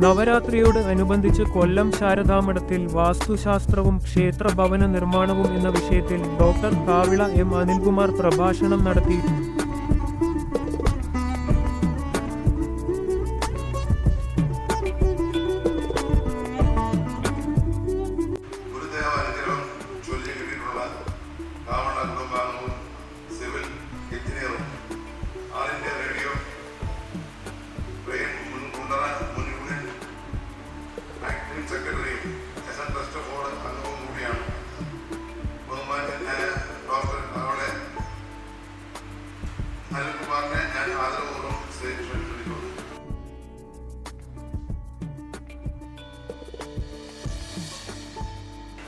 നവരാത്രിയോട് അനുബന്ധിച്ച് കൊല്ലം ശാരദാമഠത്തിൽ വാസ്തുശാസ്ത്രവും ക്ഷേത്രഭവന നിർമ്മാണവും എന്ന വിഷയത്തിൽ ഡോക്ടർ കാവിള എം അനിൽകുമാർ പ്രഭാഷണം നടത്തി.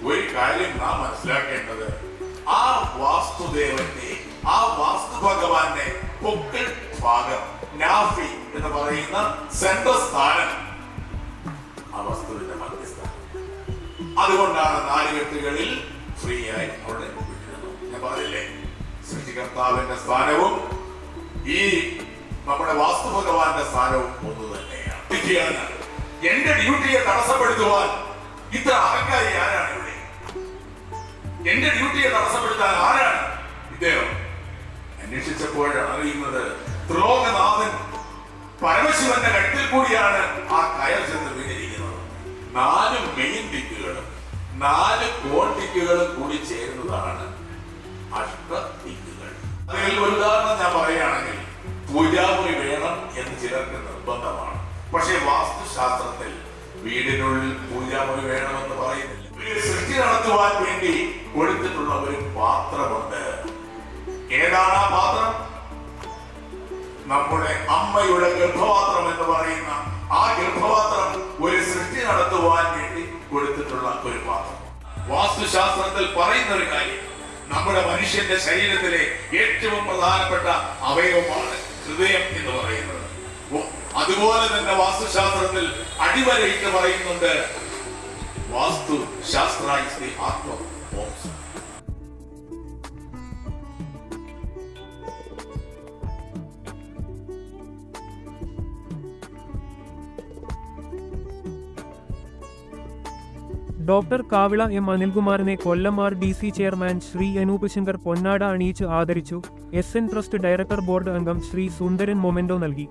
ഒരു കാര്യം നാം മനസ്സിലാക്കേണ്ടത്, ആ വാസ്തുദേവന്റെ, ആ വാസ്തു ഭഗവാന്റെ പൊക്കിൾ ഭാഗം നാഫി എന്ന് പറയുന്ന സെൻട്രൽ സ്ഥാനം ആ വസ്തുവിന്റെ മധ്യസ്ഥാനം. അതുകൊണ്ടാണ് നാലുകെട്ടുകളിൽ ഫ്രീ ആയി അവിടെ വിട്ടിരുന്നത്. ഞാൻ പറഞ്ഞില്ലേ, സൃഷ്ടികർത്താവിന്റെ സ്ഥാനവും ഈ നമ്മുടെ വാസ്തു ഭഗവാന്റെ സ്ഥാനവും ഒന്ന് തന്നെയാണ്. എന്റെ ഡ്യൂട്ടിയെ തടസ്സപ്പെടുത്തുവാൻ ഇത്ര അഹങ്കാരി ആരാണ് ഇവിടെ? എന്റെ ഡ്യൂട്ടിയെ തടസ്സപ്പെടുത്താൻ ആരാണ് ഇദ്ദേഹം? അന്വേഷിച്ചപ്പോഴാണ് അറിയുന്നത്, ത്രിലോകനാഥൻ പരമശിവന്റെ കഴുത്തിൽ കൂടിയാണ് ആ കയർ ചെന്ന് വീണിരിക്കുന്നത്. 4 മെയിൻ ദിക്കുകളും 4 കോൺ ദിക്കുകളും കൂടി ചേരുന്നതാണ് അഷ്ടദിക്കുകൾ. അതിൽ ഒരു ഉദാഹരണം ഞാൻ പറയുകയാണെങ്കിൽ, പൂജാമുറി വേണം എന്ന് ചിലർക്ക് നിർബന്ധമാണ്. പക്ഷേ വാസ്തുശാസ്ത്രത്തിൽ വീടിനുള്ളിൽ പൂജാമുറി വേണമെന്ന് പറയുന്നില്ല. സൃഷ്ടി നടത്തുവാൻ വേണ്ടി കൊടുത്തിട്ടുള്ള ഒരു പാത്രമുണ്ട്. ഏതാണ് ആ പാത്രം? നമ്മുടെ അമ്മയുടെ ഗർഭപാത്രം എന്ന് പറയുന്ന ആ ഗർഭപാത്രം ഒരു സൃഷ്ടി നടത്തുവാൻ വേണ്ടി കൊടുത്തിട്ടുള്ള ഒരു പാത്രം. വാസ്തുശാസ്ത്രത്തിൽ പറയുന്ന ഒരു കാര്യം, നമ്മുടെ മനുഷ്യന്റെ ശരീരത്തിലെ ഏറ്റവും പ്രധാനപ്പെട്ട അവയവമാണ് ഹൃദയം എന്ന് പറയുന്നത്. അതുപോലെ തന്നെ വാസ്തുശാസ്ത്രത്തിൽ അടിവരയിട്ട് പറയുന്നുണ്ട്, Vastu Shastra is the art of homes. Doctor Kavila M അനിൽകുമാറിനെ കൊല്ലം RDC ചെയർമാൻ ശ്രീ അനൂപ് ശങ്കർ പൊന്നാട അണിയിച്ച് ആദരിച്ചു. SN ട്രസ്റ്റ് ഡയറക്ടർ ബോർഡ് അംഗം ശ്രീ സുന്ദരൻ മൊമെന്റോ നൽകി.